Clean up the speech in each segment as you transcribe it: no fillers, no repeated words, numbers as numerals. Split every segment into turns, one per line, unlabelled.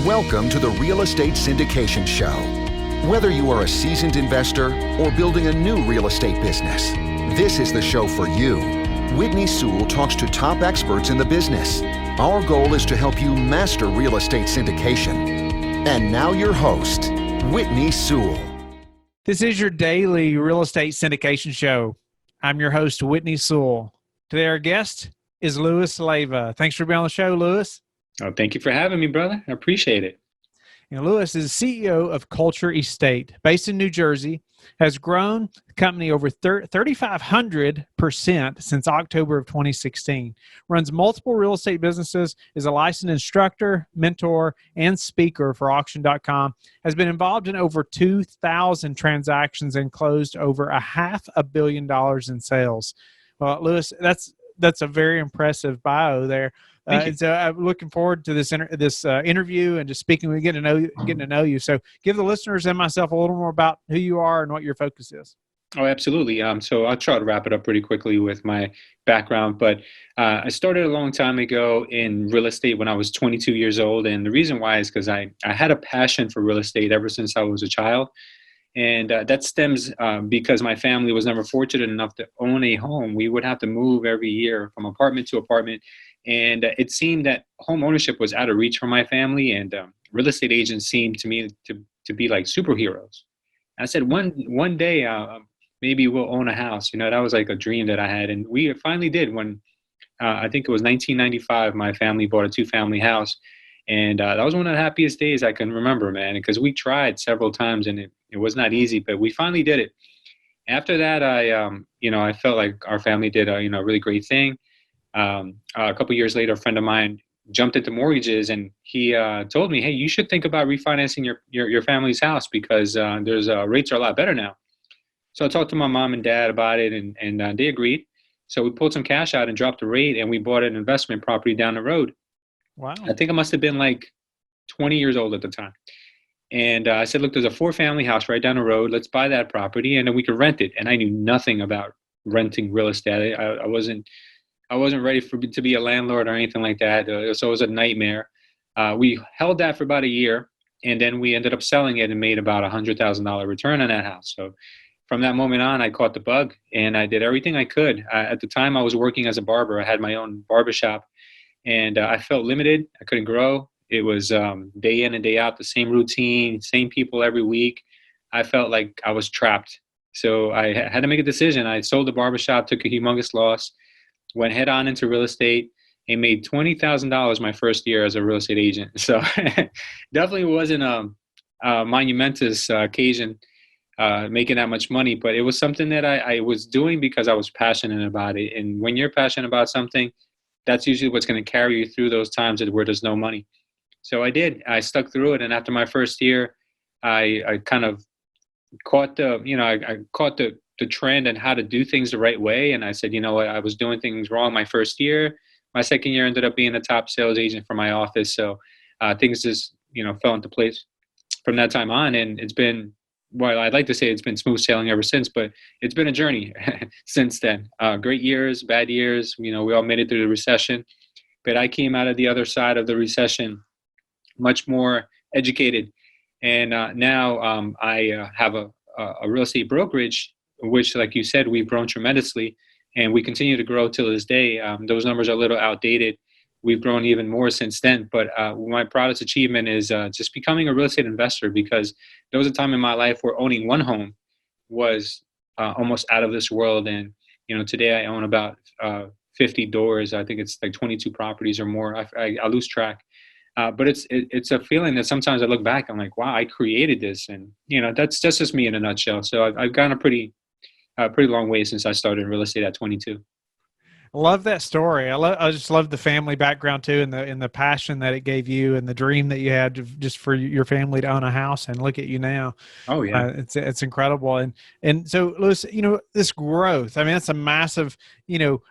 Welcome to the Real Estate Syndication Show. Whether you are a seasoned investor or building a new real estate business, this is the show for you. Whitney Sewell talks to top experts in the business. Our goal is to help you master real estate syndication. And now your host, Whitney Sewell.
This is your daily real estate syndication show. I'm your host, Whitney Sewell. Today our guest is Leiva. Thanks for being on the show, Louis.
Oh, thank you for having me, brother. I appreciate it.
Louis is CEO of Cultivating, based in New Jersey, has grown the company over 3,500% since October of 2016, runs multiple real estate businesses, is a licensed instructor, mentor, and speaker for auction.com, has been involved in over 2,000 transactions and closed over $500 million in sales. Well, Louis, that's a very impressive bio there. And so I'm looking forward to this interview and just speaking with you, getting to know you. So give the listeners and myself a little more about who you are and what your focus is.
Oh, absolutely. So I'll try to wrap it up pretty quickly with my background. But I started a long time ago in real estate when I was 22 years old. And the reason why is because I had a passion for real estate ever since I was a child. And that stems because my family was never fortunate enough to own a home. We would have to move every year from apartment to apartment. And it seemed that home ownership was out of reach for my family, and real estate agents seemed to me to be like superheroes. I said, one day, maybe we'll own a house. That was like a dream that I had. And we finally did when I think it was 1995, my family bought a 2-family house. And that was one of the happiest days I can remember, man, because we tried several times and it was not easy, but we finally did it. After that, I felt like our family did a really great thing. A couple of years later, a friend of mine jumped into mortgages, and he told me, "Hey, you should think about refinancing your family's house because there's rates are a lot better now." So I talked to my mom and dad about it, and they agreed. So we pulled some cash out and dropped the rate, and we bought an investment property down the road.
Wow!
I think I must have been like 20 years old at the time. And I said, "Look, there's a 4-family house right down the road. Let's buy that property, and then we could rent it." And I knew nothing about renting real estate. I wasn't ready to be a landlord or anything like that. So it was a nightmare. We held that for about a year, and then we ended up selling it and made about $100,000 return on that house. So from that moment on, I caught the bug, and I did everything I could. At the time, I was working as a barber. I had my own barbershop, and I felt limited. I couldn't grow. It was day in and day out, the same routine, same people every week. I felt like I was trapped. So I had to make a decision. I sold the barbershop, took a humongous loss, went head on into real estate, and made $20,000 my first year as a real estate agent. So definitely wasn't a monumentous occasion making that much money, but it was something that I was doing because I was passionate about it. And when you're passionate about something, that's usually what's going to carry you through those times where there's no money. So I did. I stuck through it, and after my first year, I kind of caught the trend and how to do things the right way. And I said, you know what, I was doing things wrong my first year. My second year ended up being the top sales agent for my office. So things just, fell into place from that time on. And it's been, well, I'd like to say it's been smooth sailing ever since, but it's been a journey since then. Great years, bad years. We all made it through the recession, but I came out of the other side of the recession much more educated. And now I have a real estate brokerage, which, like you said, we've grown tremendously, and we continue to grow till this day. Those numbers are a little outdated. We've grown even more since then. But my proudest achievement is just becoming a real estate investor, because there was a time in my life where owning one home was almost out of this world. And, today I own about 50 doors. I think it's like 22 properties or more. I lose track. But it's a feeling that sometimes I look back, I'm like, wow, I created this. And, that's just me in a nutshell. So I've gone a pretty long way since I started in real estate at 22.
I love that story. I just love the family background too, and the passion that it gave you, and the dream that you had just for your family to own a house. And look at you now.
Oh yeah,
it's incredible. And so, Louis, this growth. I mean, that's a massive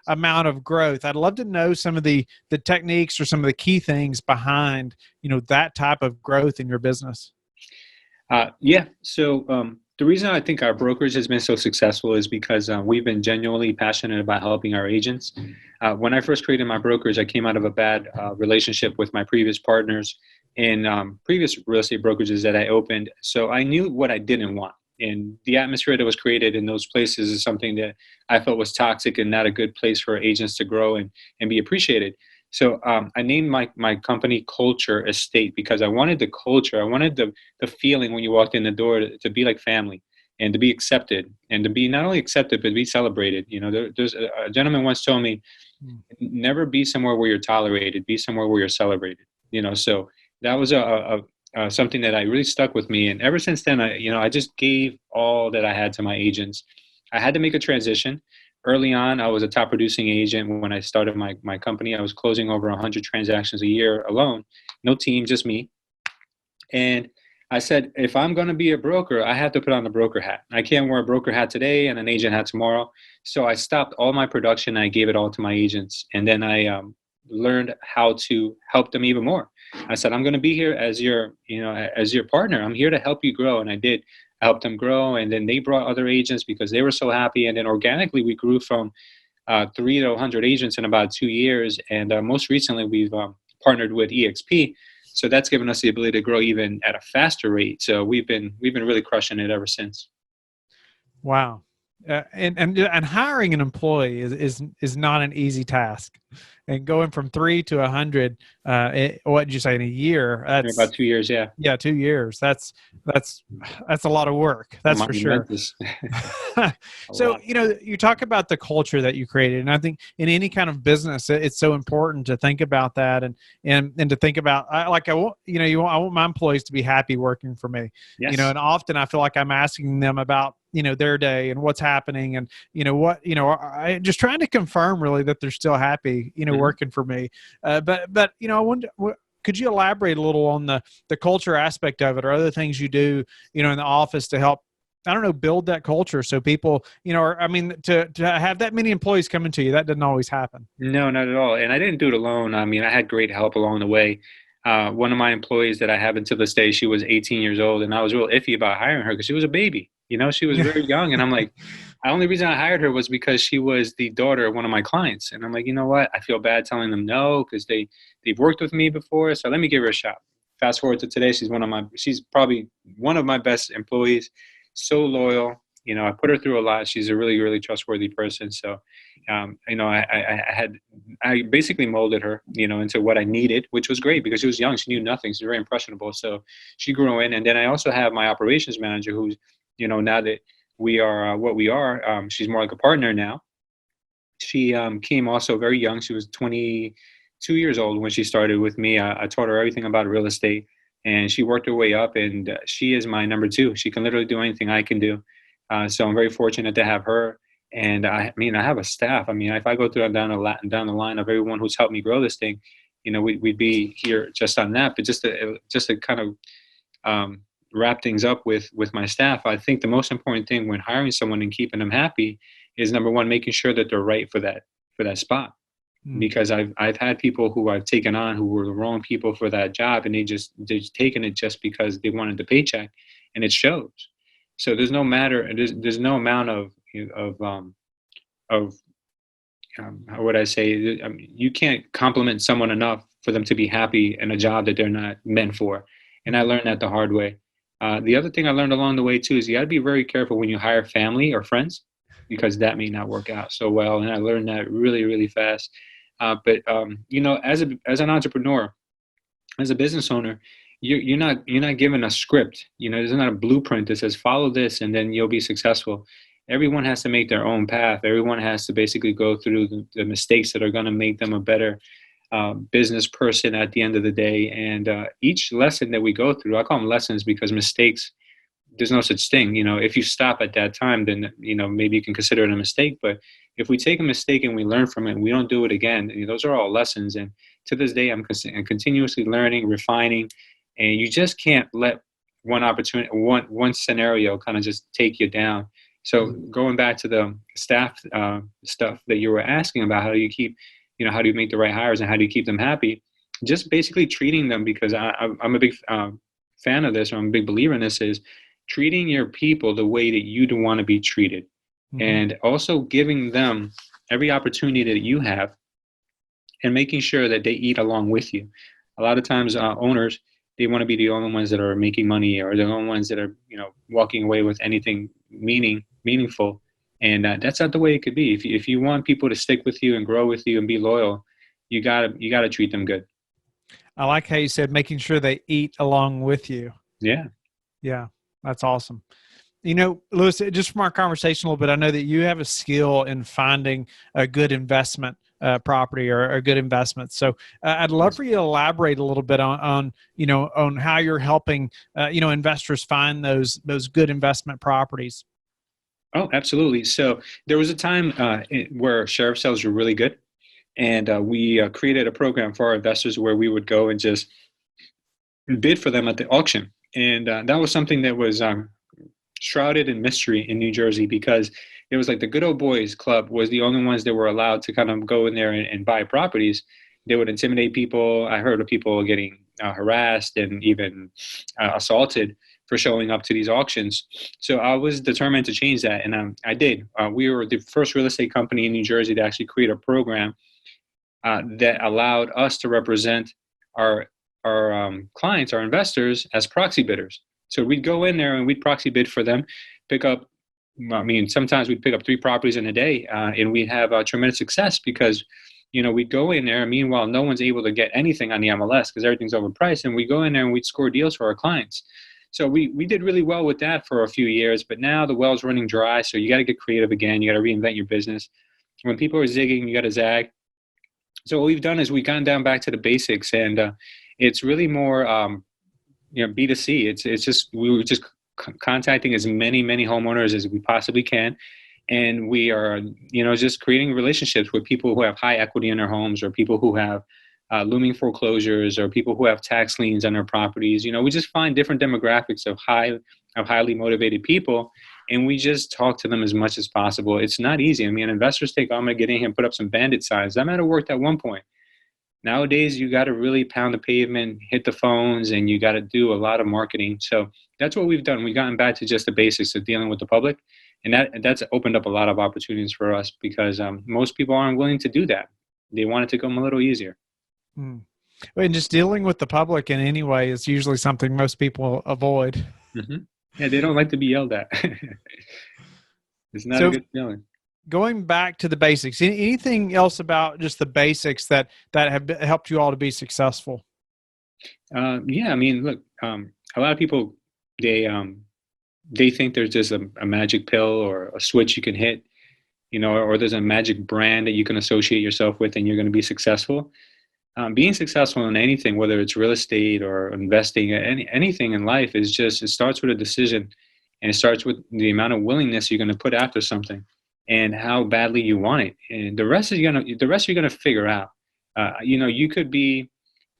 amount of growth. I'd love to know some of the techniques or some of the key things behind that type of growth in your business.
Yeah. So the reason I think our brokerage has been so successful is because we've been genuinely passionate about helping our agents. When I first created my brokerage, I came out of a bad relationship with my previous partners, in previous real estate brokerages that I opened. So I knew what I didn't want. And the atmosphere that was created in those places is something that I felt was toxic and not a good place for agents to grow and be appreciated. So I named my company Culture Estate because I wanted the culture. I wanted the feeling when you walked in the door to be like family and to be accepted and to be not only accepted, but to be celebrated. You know, there's a gentleman once told me, never be somewhere where you're tolerated, be somewhere where you're celebrated. You know, so that was something that I really stuck with me. And ever since then, I just gave all that I had to my agents. I had to make a transition. Early on, I was a top producing agent. When I started my company, I was closing over 100 transactions a year alone. No team, just me. And I said, if I'm going to be a broker, I have to put on the broker hat. I can't wear a broker hat today and an agent hat tomorrow. So I stopped all my production. And I gave it all to my agents. And then I learned how to help them even more. I said, I'm going to be here as your partner. I'm here to help you grow. And I did. I helped them grow. And then they brought other agents because they were so happy. And then organically, we grew from 3 to 100 agents in about 2 years. And most recently, we've partnered with EXP. So that's given us the ability to grow even at a faster rate. So we've been really crushing it ever since.
Wow. And hiring an employee is not an easy task. And going from 3 to 100, what did you say, in a year? That's
about 2 years, yeah.
Yeah, 2 years. That's a lot of work. That's for sure. So, you talk about the culture that you created, and I think in any kind of business, it's so important to think about that and to think about, I want my employees to be happy working for me.
Yes.
And often I feel like I'm asking them about their day and what's happening, and I just trying to confirm really that they're still happy working for me. But I wonder, could you elaborate a little on the culture aspect of it, or other things you do in the office to help, I don't know, build that culture so people to have that many employees coming to you, that doesn't always happen.
No, not at all. And I didn't do it alone. I mean, I had great help along the way. One of my employees that I have until this day, she was 18 years old, and I was real iffy about hiring her because she was a baby. She was very young, and I'm like, the only reason I hired her was because she was the daughter of one of my clients. And I'm like, you know what? I feel bad telling them no because they've worked with me before, so let me give her a shot. Fast forward to today, she's probably one of my best employees. So loyal. I put her through a lot. She's a really, really trustworthy person. So, I basically molded her, into what I needed, which was great because she was young. She knew nothing. She's very impressionable. So she grew in. And then I also have my operations manager who's, now that we are what we are, she's more like a partner now. She came also very young. She was 22 years old when she started with me. I taught her everything about real estate, and she worked her way up, and she is my number 2. She can literally do anything I can do. So I'm very fortunate to have her. And I have a staff. If I go through down the line of everyone who's helped me grow this thing, we'd be here just on that. But just to kind of wrap things up with my staff, I think the most important thing when hiring someone and keeping them happy is, number one, making sure that they're right for that spot. Because I've had people who I've taken on who were the wrong people for that job, and they've taken it just because they wanted the paycheck, and it shows. So there's no amount of how would I say? You can't compliment someone enough for them to be happy in a job that they're not meant for. And I learned that the hard way. The other thing I learned along the way too is you got to be very careful when you hire family or friends, because that may not work out so well. And I learned that really, really fast. But as an entrepreneur, as a business owner, you're not given a script. There's not a blueprint that says follow this and then you'll be successful. Everyone has to make their own path. Everyone has to basically go through the mistakes that are going to make them a better business person at the end of the day. And each lesson that we go through, I call them lessons because mistakes, there's no such thing. If you stop at that time, then, maybe you can consider it a mistake. But if we take a mistake and we learn from it and we don't do it again, those are all lessons. And to this day, I'm continuously learning, refining, and you just can't let one opportunity, one scenario kind of just take you down. So going back to the staff stuff that you were asking about, how do you keep, how do you make the right hires and how do you keep them happy? Just basically treating them, because I'm a big fan of this, or I'm a big believer in this, is treating your people the way that you'd want to be treated. And also giving them every opportunity that you have and making sure that they eat along with you. A lot of times owners, they want to be the only ones that are making money, or the only ones that are, walking away with anything meaningful. And that's not the way it could be. If you want people to stick with you and grow with you and be loyal, you gotta treat them good.
I like how you said making sure they eat along with you.
Yeah.
Yeah, that's awesome. Lewis, just from our conversation a little bit, I know that you have a skill in finding a good investment property or a good investment. So I'd love for you to elaborate a little bit on how you're helping investors find those good investment properties.
Oh, absolutely. So there was a time where sheriff sales were really good, and we created a program for our investors where we would go and just bid for them at the auction. And that was something that was shrouded in mystery in New Jersey, because it was like the good old boys club was the only ones that were allowed to kind of go in there and buy properties. They would intimidate people. I heard of people getting harassed and even assaulted for showing up to these auctions. So I was determined to change that, and I did. We were the first real estate company in New Jersey to actually create a program that allowed us to represent our clients, our investors, as proxy bidders. So we'd go in there and we'd proxy bid for them, pick up. I mean, sometimes we'd pick up 3 properties in a day, and we'd have tremendous success because, we'd go in there. And meanwhile, no one's able to get anything on the MLS because everything's overpriced. And we go in there and we'd score deals for our clients. So we did really well with that for a few years. But now the well's running dry. So you got to get creative again. You got to reinvent your business. When people are zigging, you got to zag. So what we've done is we've gone down back to the basics, and it's really more B2C. It's just we were just contacting as many homeowners as we possibly can, and we are just creating relationships with people who have high equity in their homes, or people who have looming foreclosures, or people who have tax liens on their properties. We just find different demographics of highly motivated people, and we just talk to them as much as possible. It's not easy. I mean, investors think, I'm going to get in here and put up some bandit signs. That might have worked at one point. Nowadays, you got to really pound the pavement, hit the phones, and you got to do a lot of marketing. So that's what we've done. We've gotten back to just the basics of dealing with the public, and that's opened up a lot of opportunities for us, because most people aren't willing to do that. They want it to come a little easier.
Mm. And just dealing with the public in any way is usually something most people avoid.
Mm-hmm. Yeah, they don't like to be yelled at. It's not a good feeling.
Going back to the basics, anything else about just the basics that have helped you all to be successful?
Yeah, I mean, look, a lot of people, they think there's just a magic pill or a switch you can hit, or there's a magic brand that you can associate yourself with and you're going to be successful. Being successful in anything, whether it's real estate or investing, anything in life, it starts with a decision, and it starts with the amount of willingness you're going to put after something, and how badly you want it, and the rest you're gonna figure out. You could be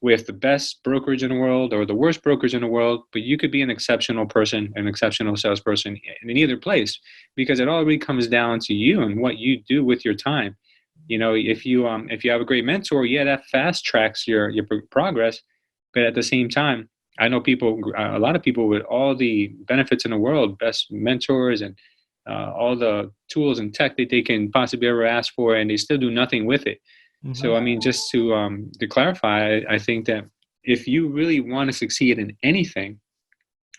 with the best brokerage in the world or the worst brokerage in the world, but you could be an exceptional person, an exceptional salesperson in either place, because it all really comes down to you and what you do with your time. If you have a great mentor, yeah, that fast tracks your progress, but at the same time, I know a lot of people with all the benefits in the world, best mentors and all the tools and tech that they can possibly ever ask for, and they still do nothing with it. Mm-hmm. So, I mean, just to clarify, I think that if you really want to succeed in anything,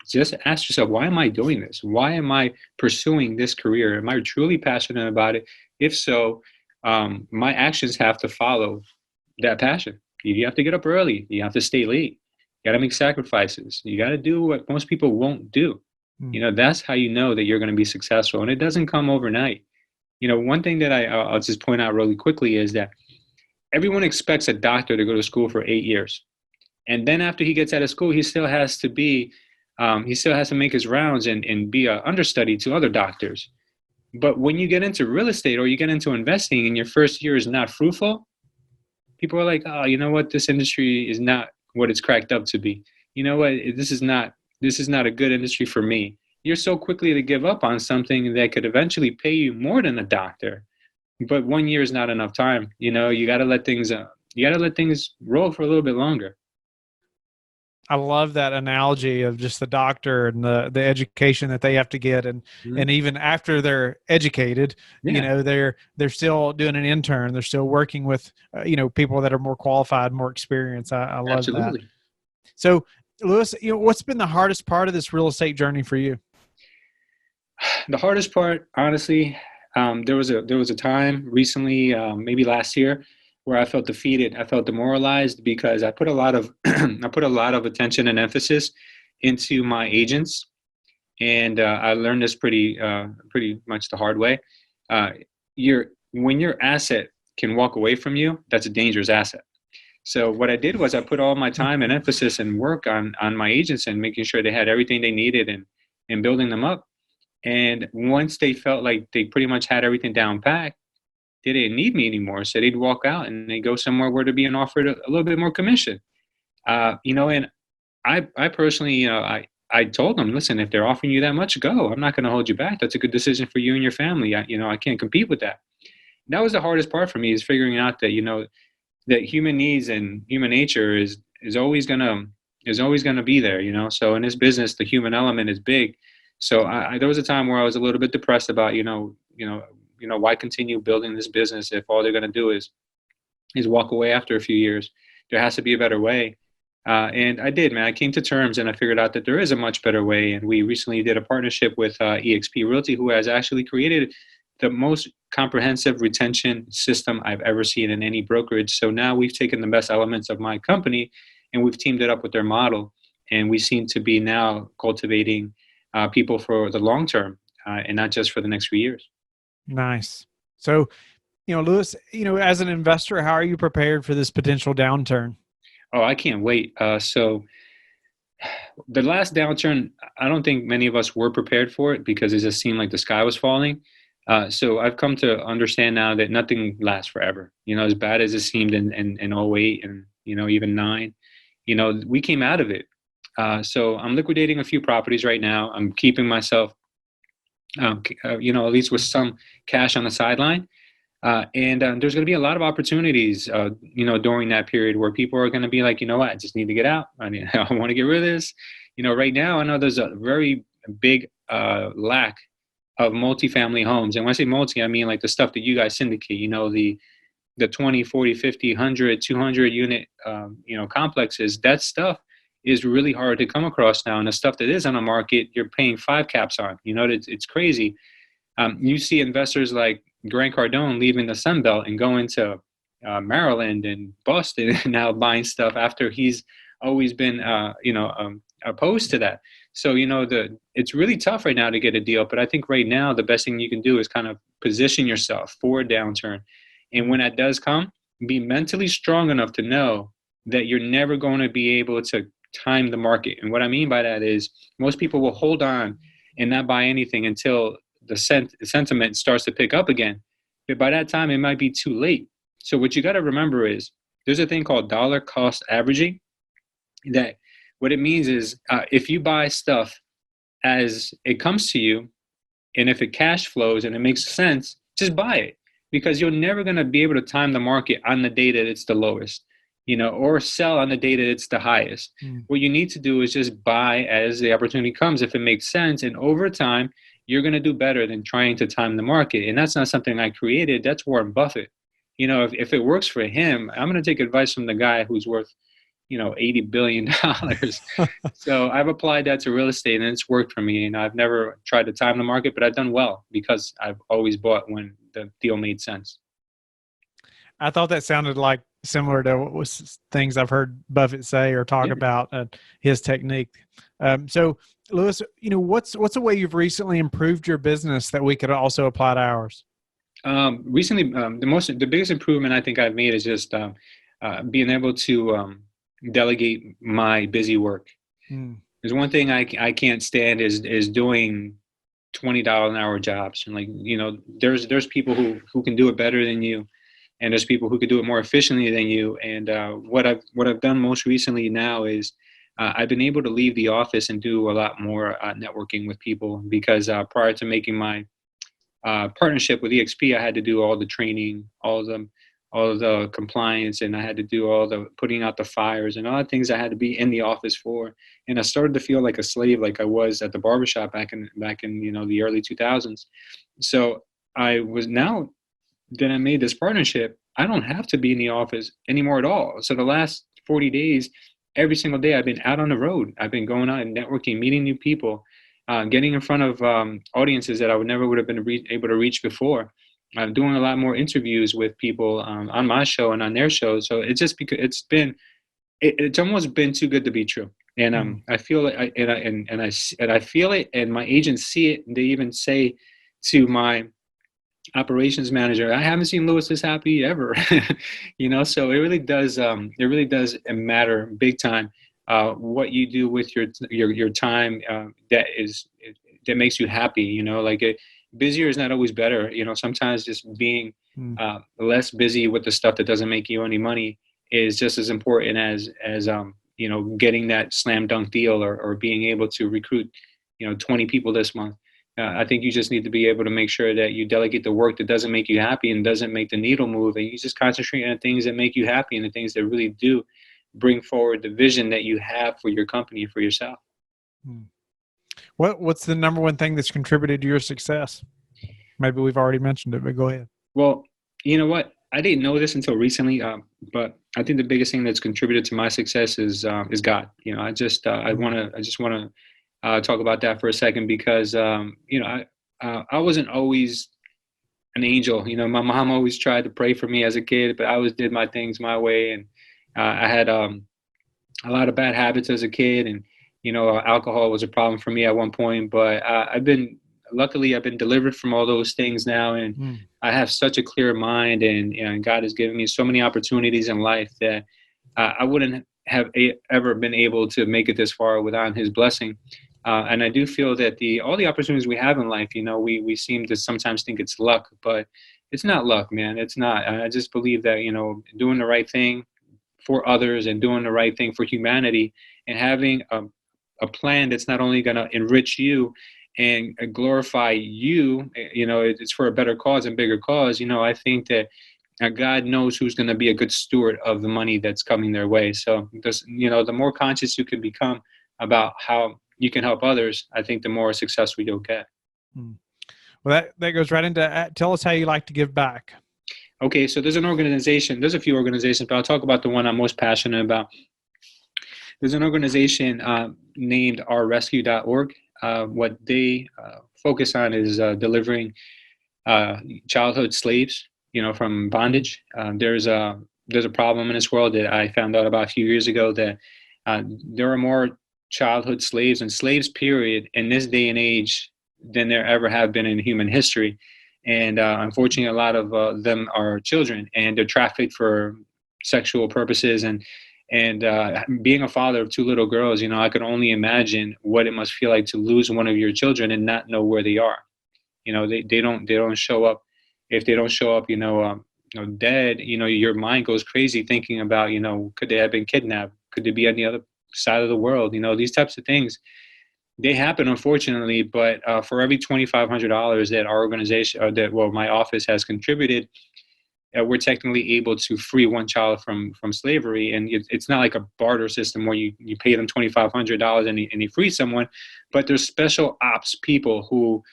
just ask yourself, why am I doing this? Why am I pursuing this career? Am I truly passionate about it? If so, my actions have to follow that passion. You have to get up early. You have to stay late. You got to make sacrifices. You got to do what most people won't do. That's how you know that you're going to be successful, and it doesn't come overnight. One thing that I'll just point out really quickly is that everyone expects a doctor to go to school for 8 years, and then after he gets out of school, he still has to make his rounds and be an understudy to other doctors. But when you get into real estate or you get into investing and your first year is not fruitful, people are like, oh, you know what? This industry is not what it's cracked up to be. You know what? This is not a good industry for me. You're so quickly to give up on something that could eventually pay you more than a doctor. But 1 year is not enough time. You got to let things roll for a little bit longer.
I love that analogy of just the doctor and the education that they have to get, and even after they're educated, they're still doing an intern. They're still working with people that are more qualified, more experienced. I love Absolutely. That. So Lewis, what's been the hardest part of this real estate journey for you?
The hardest part, honestly, there was a time recently, maybe last year, where I felt defeated. I felt demoralized because I put a lot of I put a lot of attention and emphasis into my agents, and I learned this pretty much the hard way. Uh, when your asset can walk away from you, that's a dangerous asset. So what I did was I put all my time and emphasis and work on my agents and making sure they had everything they needed and building them up. And once they felt like they pretty much had everything down pat, they didn't need me anymore. So they'd walk out and they go somewhere where they're being offered a little bit more commission. And I personally, I told them, listen, if they're offering you that much, go. I'm not going to hold you back. That's a good decision for you and your family. I can't compete with that. And that was the hardest part for me, is figuring out that, that human needs and human nature is always gonna be there. So in this business, the human element is big. So there was a time where I was a little bit depressed about, why continue building this business if all they're going to do is walk away after a few years. There has to be a better way. And I did, man. I came to terms and I figured out that there is a much better way. And we recently did a partnership with EXP Realty, who has actually created the most comprehensive retention system I've ever seen in any brokerage. So now we've taken the best elements of my company and we've teamed it up with their model. And we seem to be now cultivating people for the long term and not just for the next few years.
Nice. So, Lewis, as an investor, how are you prepared for this potential downturn?
Oh, I can't wait. So the last downturn, I don't think many of us were prepared for it because it just seemed like the sky was falling. So I've come to understand now that nothing lasts forever. As bad as it seemed in 08 and, even 9, we came out of it. So I'm liquidating a few properties right now. I'm keeping myself, at least with some cash on the sideline. And there's going to be a lot of opportunities, during that period where people are going to be like, I just need to get out. I want to get rid of this. Right now, I know there's a very big lack of multifamily homes. And when I say multi, I mean like the stuff that you guys syndicate, the 20, 40, 50, 100, 200 unit, complexes. That stuff is really hard to come across now. And the stuff that is on the market, you're paying 5 caps on. It's crazy. You see investors like Grant Cardone leaving the Sun Belt and going to Maryland and Boston and now buying stuff after he's always been, opposed to that. So, it's really tough right now to get a deal. But I think right now the best thing you can do is kind of position yourself for a downturn. And when that does come, be mentally strong enough to know that you're never going to be able to time the market. And what I mean by that is most people will hold on and not buy anything until the sentiment starts to pick up again. But by that time, it might be too late. So what you got to remember is there's a thing called dollar cost averaging. That what it means is if you buy stuff as it comes to you, and if it cash flows and it makes sense, just buy it, because you're never going to be able to time the market on the day that it's the lowest, or sell on the day that it's the highest. What you need to do is just buy as the opportunity comes, if it makes sense. And over time, you're going to do better than trying to time the market. And that's not something I created. That's Warren Buffett. If it works for him, I'm going to take advice from the guy who's worth, $80 billion. So I've applied that to real estate and it's worked for me. And I've never tried to time the market, but I've done well because I've always bought when the deal made sense.
I thought that sounded like similar to what was things I've heard Buffett say or talk about his technique. So Lewis, what's a way you've recently improved your business that we could also apply to ours?
Recently, the biggest improvement I think I've made is just being able to delegate my busy work. There's one thing I can't stand is doing $20 an hour jobs. And there's people who can do it better than you. And there's people who could do it more efficiently than you. And what I've done most recently now is I've been able to leave the office and do a lot more networking with people, because prior to making my partnership with EXP, I had to do all the training, all of the compliance, and I had to do all the putting out the fires and all the things I had to be in the office for. And I started to feel like a slave, like I was at the barbershop back in the early 2000s. So I was now. Then I made this partnership, I don't have to be in the office anymore at all. So the last 40 days, every single day I've been out on the road. I've been going out and networking, meeting new people, getting in front of audiences that I would have been able to reach before. I'm doing a lot more interviews with people on my show and on their shows. So it's just because it's almost been too good to be true. And I feel it, and I feel it, and my agents see it. And they even say to my operations manager, I haven't seen Louis this happy ever. So it really does matter big time what you do with your time that makes you happy. Busier is not always better. Sometimes just being less busy with the stuff that doesn't make you any money is just as important as getting that slam dunk deal, or being able to recruit 20 people this month. I think you just need to be able to make sure that you delegate the work that doesn't make you happy and doesn't make the needle move, and you just concentrate on things that make you happy and the things that really do bring forward the vision that you have for your company and for yourself.
What's the number one thing that's contributed to your success? Maybe we've already mentioned it, but go ahead.
Well, you know what? I didn't know this until recently, but I think the biggest thing that's contributed to my success is God. I just want to talk about that for a second, because I wasn't always an angel. My mom always tried to pray for me as a kid, but I always did my things my way, and I had a lot of bad habits as a kid, and alcohol was a problem for me at one point. But luckily I've been delivered from all those things now, and I have such a clear mind, and God has given me so many opportunities in life that I wouldn't have ever been able to make it this far without His blessing. And I do feel that all the opportunities we have in life, we seem to sometimes think it's luck, but it's not luck, man. It's not. I just believe that, doing the right thing for others and doing the right thing for humanity, and having a plan that's not only going to enrich you and glorify you, it's for a better cause and bigger cause. I think that God knows who's going to be a good steward of the money that's coming their way. So, the more conscious you can become about how you can help others, I think the more successful you'll get.
Well, that goes right into, tell us how you like to give back.
Okay, so there's a few organizations, but I'll talk about the one I'm most passionate about. There's an organization named ourrescue.org. What they focus on is delivering childhood slaves, from bondage. There's a problem in this world that I found out about a few years ago, that there are more childhood slaves and slaves, period, in this day and age than there ever have been in human history. And unfortunately, a lot of them are children, and they're trafficked for sexual purposes. And being a father of two little girls, I could only imagine what it must feel like to lose one of your children and not know where they are. They don't show up. If they don't show up, dead, your mind goes crazy thinking about, could they have been kidnapped? Could they be on the other side of the world? These types of things, they happen, unfortunately. But for every $2,500 that our organization, my office has contributed, we're technically able to free one child from slavery. And it's not like a barter system where you pay them $2,500 and you free someone, but there's special ops people who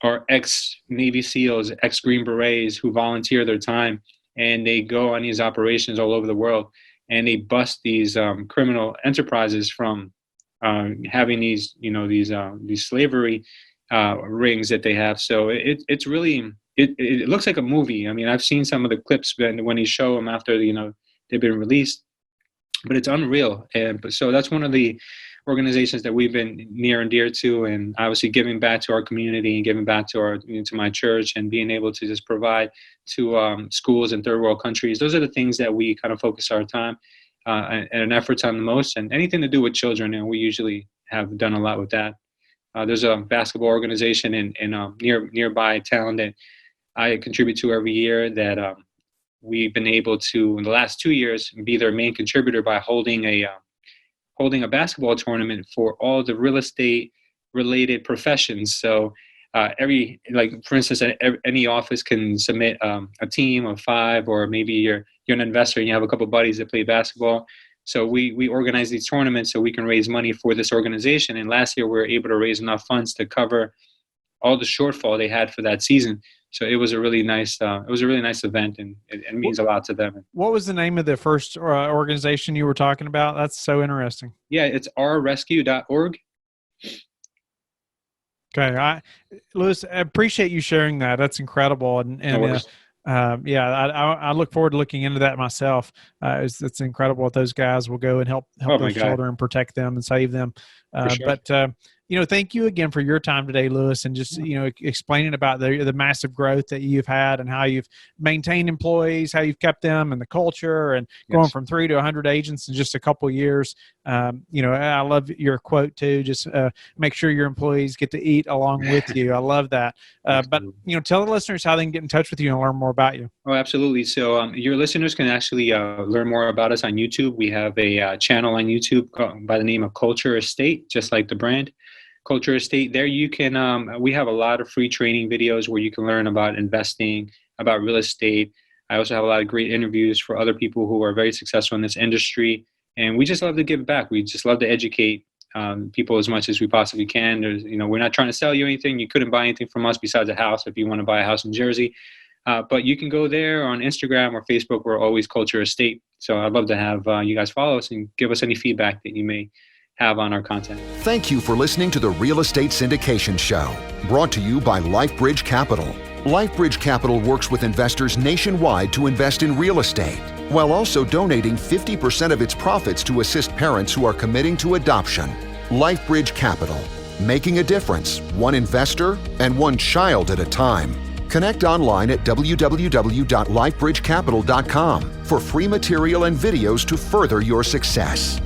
are ex-Navy SEALs, ex-Green Berets, who volunteer their time, and they go on these operations all over the world, and they bust these criminal enterprises from having these slavery rings that they have. So it's really, it looks like a movie. I mean, I've seen some of the clips when they show them after they've been released, but it's unreal. And so that's one of the organizations that we've been near and dear to, and obviously giving back to our community and giving back to to my church, and being able to just provide to schools in third world countries. Those are the things that we kind of focus our time and efforts on the most, and anything to do with children. And we usually have done a lot with that. There's a basketball organization in nearby town that I contribute to every year that we've been able to, in the last 2 years, be their main contributor by holding a basketball tournament for all the real estate related professions. So for instance, any office can submit a team of 5, or maybe you're an investor and you have a couple of buddies that play basketball. So we organize these tournaments so we can raise money for this organization. And last year we were able to raise enough funds to cover all the shortfall they had for that season. So it was a really nice event, and it means a lot to them.
What was the name of the first organization you were talking about? That's so interesting.
Yeah, it's rrescue.org.
Okay, Lewis, I appreciate you sharing that. That's incredible, and I look forward to looking into that myself. It's incredible what those guys will go and help those children, protect them, and save them.
Sure.
But thank you again for your time today, Lewis, and just explaining about the massive growth that you've had and how you've maintained employees, how you've kept them, and the culture, and going from 3 to 100 agents in just a couple of years. I love your quote too. Just make sure your employees get to eat along with you. I love that. But tell the listeners how they can get in touch with you and learn more about you.
Oh, absolutely. So your listeners can actually learn more about us on YouTube. We have a channel on YouTube by the name of Culture Estate, just like the brand. Culture Estate. There you can, we have a lot of free training videos where you can learn about investing, about real estate. I also have a lot of great interviews for other people who are very successful in this industry. And we just love to give back. We just love to educate people as much as we possibly can. We're not trying to sell you anything. You couldn't buy anything from us besides a house if you want to buy a house in Jersey. But you can go there on Instagram or Facebook. We're always Culture Estate. So I'd love to have you guys follow us and give us any feedback that you may have on our content.
Thank you for listening to the Real Estate Syndication Show, brought to you by LifeBridge Capital. LifeBridge Capital works with investors nationwide to invest in real estate, while also donating 50% of its profits to assist parents who are committing to adoption. LifeBridge Capital, making a difference, one investor and one child at a time. Connect online at www.lifebridgecapital.com for free material and videos to further your success.